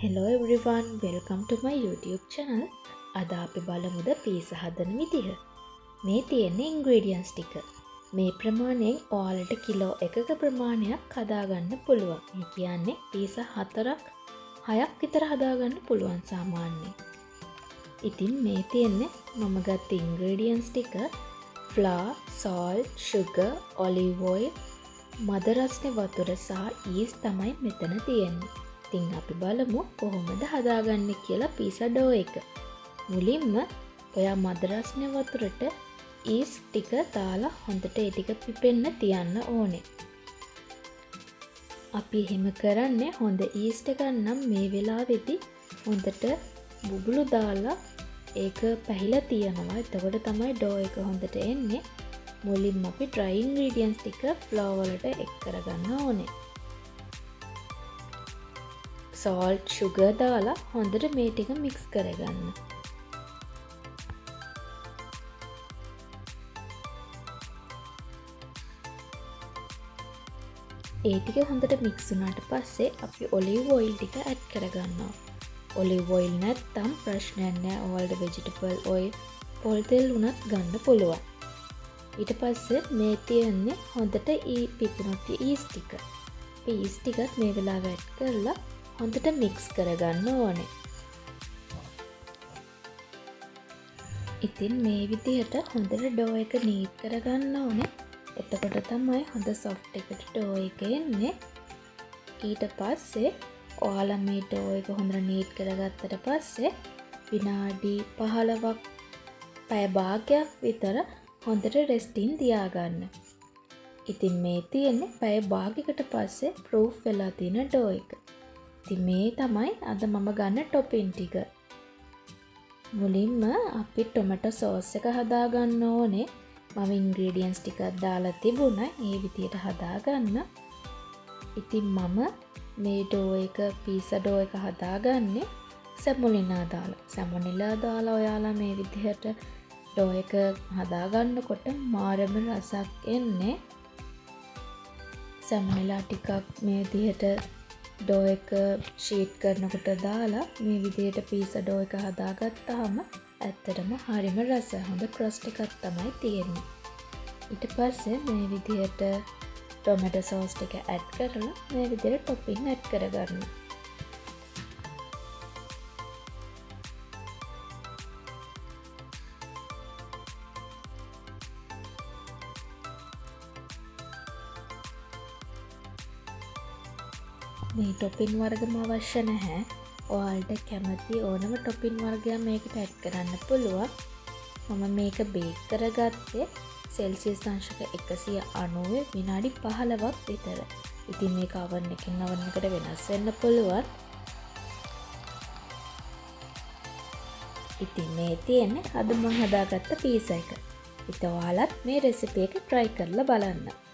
Hello everyone, welcome to my YouTube channel. අද අපි බලමුද pizza හදන විදිහ. මේ තියෙන්නේ ingredients ටික. මේ ප්‍රමාණයෙන් ඔයාලට කිලෝ එකක ප්‍රමාණයක් හදාගන්න පුළුවන්. මේ කියන්නේ පීසා 4ක් 6ක් විතර හදාගන්න පුළුවන් සාමාන්‍යයෙන්. ඉතින් මේ තියෙන්නේ මම ගත්ත ingredients ටික flour, salt, sugar, olive oil, මද රස්නේ වතුර සහ yeast තමයි මෙතන තියෙන්නේ. ඉතින් අපි බලමු කොහොමද හදාගන්නේ කියලා පීසා ඩෝ එක. මුලින්ම ඔයා මද රස්නේ වතුරට yeast ටික දාලා හොඳට ඒ ටික පිපෙන්න තියන්න ඕනේ. අපි එහෙම කරන්නේ හොඳ yeast එකක් නම් මේ වෙලාවේදී හොඳට බුබුලු දාලා ඒක පැහිලා තියනවා. එතකොට තමයි ඩෝ එක හොඳට එන්නේ. මුලින්ම අපි dry ingredients ටික flour වලට එක් කරගන්න ඕනේ. salt, sugar දාලා හොඳට මේ ටික mix කරගන්න. ඒ ටික හොඳට mix වුණාට පස්සේ අපි olive oil ටික add කරගන්නවා. olive oil නැත්තම් ප්‍රශ්නයක් නෑ. ඔයාලට vegetable oil, පොල් තෙල් උනත් ගන්න පුළුවන්. ඊට පස්සේ මේ තියන්නේ හොඳට පිපුණොත් yeast ටික. yeast ටිකත් මේ වෙලාවට add කරලා හොඳට mix කරගන්න ඕනේ. ඉතින් මේ විදිහට හොඳට ඩෝ එක නීට් කරගන්න ඕනේ. එතකොට තමයි හොඳ soft එකට ඩෝ එක එන්නේ. ඊට පස්සේ ඔයාලා මේ ඩෝ එක හොඳට නීට් කරගත්තට පස්සේ විනාඩි 15ක් පැය භාගයක් විතර හොඳට රෙස්ටින් තියාගන්න. ඉතින් මේ තියෙන්නේ පැය භාගයකට පස්සේ ප්‍රූෆ් වෙලා තියෙන ඩෝ එක. ඉතින් මේ තමයි අද මම ගන්න ටොපින් ටික. මුලින්ම අපි ටොමැටෝ සෝස් එක හදාගන්න ඕනේ. මම ඉන්ග්‍රීඩියන්ට්ස් ටිකක් දාලා තිබුණා. ඒ විදිහට හදාගන්න. ඉතින් මම මේ ඩෝ එක පීසා ඩෝ එක හදාගන්නේ සැමොලිනා දාලා. සැමොනිලා දාලා ඔයාලා මේ විදිහට ඩෝ එක හදාගන්නකොට මාරම රසක් එන්නේ. සැමොනිලා ටිකක් මේ විදිහට ඩෝ එක ෂීට් කරනකොට දාලා මේ විදිහට පීසා ඩෝ එක හදාගත්තාම ඇත්තටම හරිම රස හොඳ ක්‍රස්ට් එකක් තමයි තියෙන්නේ. ඊට පස්සේ මේ විදිහට ටොමැටෝ සෝස් ටික ඇඩ් කරලා මේ විදිහට ටොපින් ඇඩ් කරගන්න. මේ ටොපින් වර්ගම අවශ්‍ය නැහැ. ඔයාලට කැමති ඕනම ටොපින් වර්ගයක් මේකට ඇඩ් කරන්න පුළුවන්. මම මේක බේක් කරගත්තේ සෙල්සියස් අංශක 190 විනාඩි 15ක් විතර. ඉතින් මේක oven එකකින් oven එකට වෙනස් වෙන්න පුළුවන්. ඉතින් මේ තියෙන්නේ අද මම හදාගත්ත පීසා එක. ඉතින් ඔයාලත් මේ රෙසිපි එක try කරලා බලන්න.